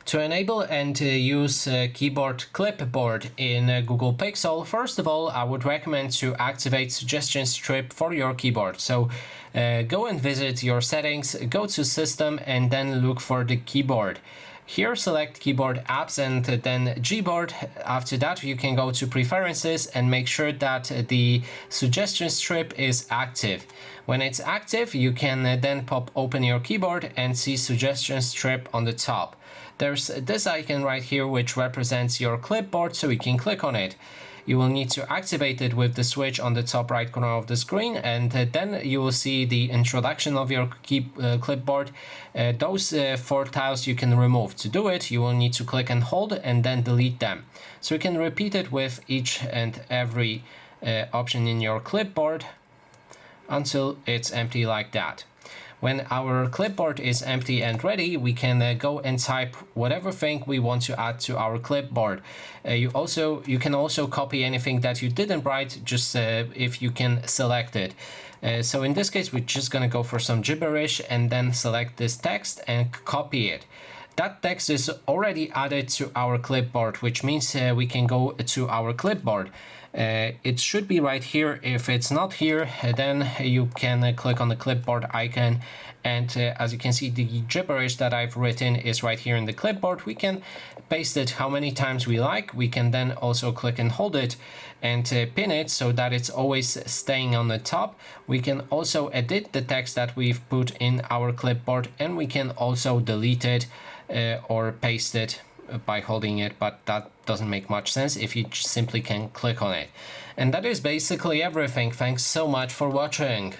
To enable and use keyboard Clipboard in Google Pixel, first of all, I would recommend to activate suggestion strip for your keyboard. So go and visit your settings, go to System, and then look for the keyboard. Here select Keyboard Apps and then Gboard. After that you can go to Preferences and make sure that the suggestion strip is active. When it's active, you can then pop open your keyboard and see suggestion strip on the top. There's this icon right here which represents your clipboard, so you can click on it. You will need to activate it with the switch on the top right corner of the screen, and then you will see the introduction of your clipboard. Those 4 tiles you can remove. To do it, you will need to click and hold and then delete them. So you can repeat it with each and every option in your clipboard until it's empty like that. When our clipboard is empty and ready, we can go and type whatever thing we want to add to our clipboard. You can also copy anything that you didn't write, just if you can select it. So in this case, we're just gonna go for some gibberish and then select this text and copy it. That text is already added to our clipboard, which means we can go to our clipboard. It should be right here. If it's not here, then you can click on the clipboard icon, and as you can see, the gibberish that I've written is right here in the clipboard. We can paste it how many times we like. We can then also click and hold it and pin it so that it's always staying on the top. We can also edit the text that we've put in our clipboard, and we can also delete it or paste it by holding it, but that doesn't make much sense if you simply can click on it. And that is basically everything. Thanks so much for watching.